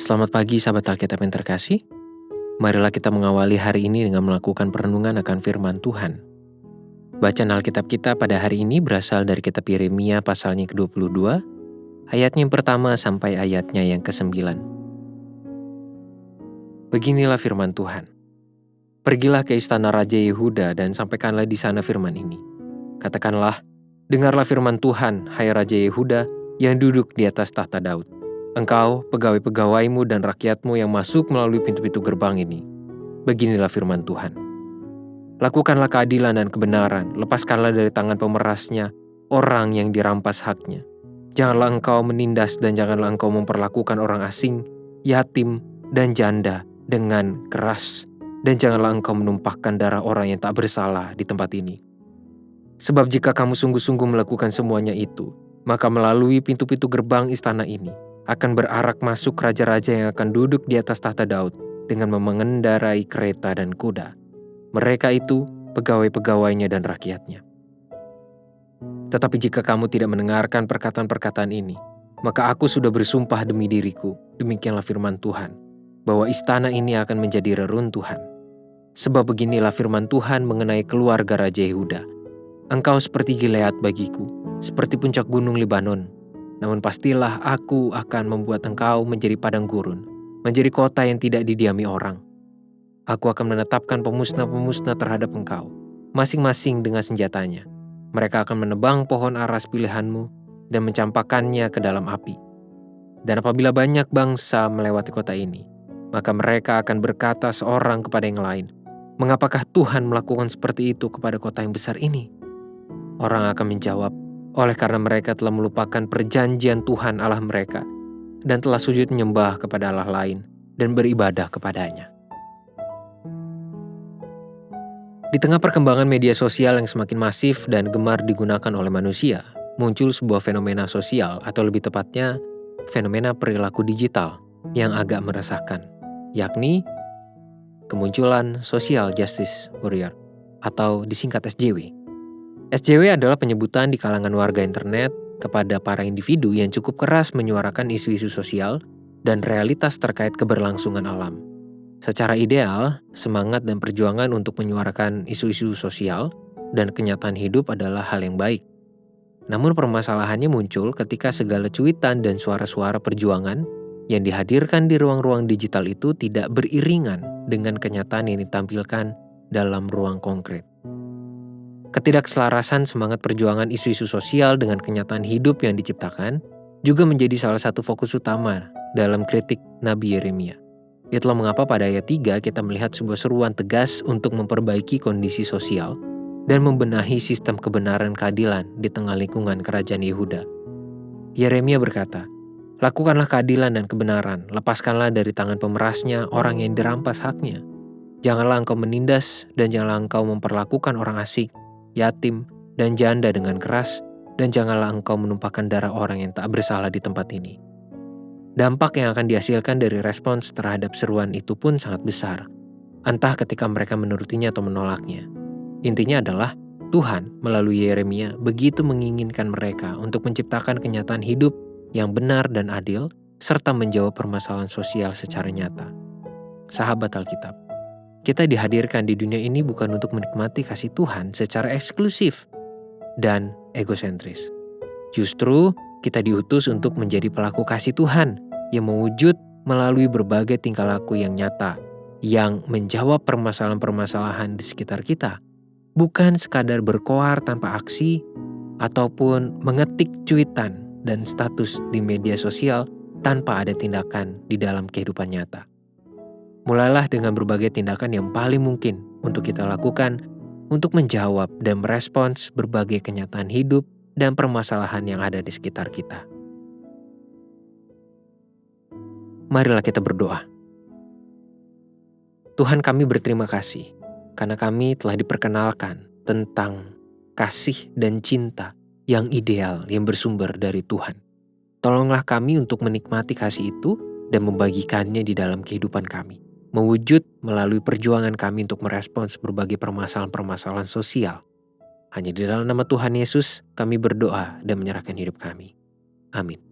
Selamat pagi sahabat Alkitab yang terkasih. Marilah kita mengawali hari ini dengan melakukan perenungan akan firman Tuhan. Bacaan Alkitab kita pada hari ini berasal dari kitab Yeremia pasalnya ke-22, ayatnya yang pertama sampai ayatnya yang ke-9. Beginilah firman Tuhan. Pergilah ke istana Raja Yehuda dan sampaikanlah di sana firman ini. Katakanlah, dengarlah firman Tuhan, hai Raja Yehuda yang duduk di atas tahta Daud. Engkau, pegawai-pegawaimu dan rakyatmu yang masuk melalui pintu-pintu gerbang ini. Beginilah firman Tuhan. Lakukanlah keadilan dan kebenaran, lepaskanlah dari tangan pemerasnya orang yang dirampas haknya. Janganlah engkau menindas dan janganlah engkau memperlakukan orang asing, yatim, dan janda dengan keras. Dan janganlah engkau menumpahkan darah orang yang tak bersalah di tempat ini. Sebab jika kamu sungguh-sungguh melakukan semuanya itu, maka melalui pintu-pintu gerbang istana ini, akan berarak masuk raja-raja yang akan duduk di atas tahta Daud dengan mengendarai kereta dan kuda. Mereka itu pegawai-pegawainya dan rakyatnya. Tetapi jika kamu tidak mendengarkan perkataan-perkataan ini, maka aku sudah bersumpah demi diriku, demikianlah firman Tuhan, bahwa istana ini akan menjadi reruntuhan. Sebab beginilah firman Tuhan mengenai keluarga Raja Yehuda. Engkau seperti Gilead bagiku, seperti puncak gunung Libanon. Namun pastilah aku akan membuat engkau menjadi padang gurun, menjadi kota yang tidak didiami orang. Aku akan menetapkan pemusnah-pemusnah terhadap engkau, masing-masing dengan senjatanya. Mereka akan menebang pohon aras pilihanmu dan mencampakkannya ke dalam api. Dan apabila banyak bangsa melewati kota ini, maka mereka akan berkata seorang kepada yang lain, "Mengapakah Tuhan melakukan seperti itu kepada kota yang besar ini?" Orang akan menjawab, oleh karena mereka telah melupakan perjanjian Tuhan Allah mereka dan telah sujud menyembah kepada Allah lain dan beribadah kepadanya. Di tengah perkembangan media sosial yang semakin masif dan gemar digunakan oleh manusia, muncul sebuah fenomena sosial atau lebih tepatnya fenomena perilaku digital yang agak meresahkan, yakni kemunculan Social Justice Warrior atau disingkat SJW. SJW adalah penyebutan di kalangan warga internet kepada para individu yang cukup keras menyuarakan isu-isu sosial dan realitas terkait keberlangsungan alam. Secara ideal, semangat dan perjuangan untuk menyuarakan isu-isu sosial dan kenyataan hidup adalah hal yang baik. Namun permasalahannya muncul ketika segala cuitan dan suara-suara perjuangan yang dihadirkan di ruang-ruang digital itu tidak beriringan dengan kenyataan yang ditampilkan dalam ruang konkret. Ketidakselarasan semangat perjuangan isu-isu sosial dengan kenyataan hidup yang diciptakan juga menjadi salah satu fokus utama dalam kritik Nabi Yeremia. Itulah mengapa pada ayat 3 kita melihat sebuah seruan tegas untuk memperbaiki kondisi sosial dan membenahi sistem kebenaran keadilan di tengah lingkungan kerajaan Yehuda. Yeremia berkata, "Lakukanlah keadilan dan kebenaran, lepaskanlah dari tangan pemerasnya orang yang dirampas haknya. Janganlah engkau menindas dan janganlah engkau memperlakukan orang asing, yatim, dan janda dengan keras, dan janganlah engkau menumpahkan darah orang yang tak bersalah di tempat ini." Dampak yang akan dihasilkan dari respons terhadap seruan itu pun sangat besar, entah ketika mereka menurutinya atau menolaknya. Intinya adalah, Tuhan melalui Yeremia begitu menginginkan mereka untuk menciptakan kenyataan hidup yang benar dan adil, serta menjawab permasalahan sosial secara nyata. Sahabat Alkitab, kita dihadirkan di dunia ini bukan untuk menikmati kasih Tuhan secara eksklusif dan egosentris. Justru, kita diutus untuk menjadi pelaku kasih Tuhan yang mewujud melalui berbagai tingkah laku yang nyata, yang menjawab permasalahan-permasalahan di sekitar kita. Bukan sekadar berkoar tanpa aksi, ataupun mengetik cuitan dan status di media sosial tanpa ada tindakan di dalam kehidupan nyata. Mulailah dengan berbagai tindakan yang paling mungkin untuk kita lakukan untuk menjawab dan merespons berbagai kenyataan hidup dan permasalahan yang ada di sekitar kita. Marilah kita berdoa. Tuhan, kami berterima kasih karena kami telah diperkenalkan tentang kasih dan cinta yang ideal yang bersumber dari Tuhan. Tolonglah kami untuk menikmati kasih itu dan membagikannya di dalam kehidupan kami. Mewujud melalui perjuangan kami untuk merespons berbagai permasalahan-permasalahan sosial. Hanya di dalam nama Tuhan Yesus kami berdoa dan menyerahkan hidup kami. Amin.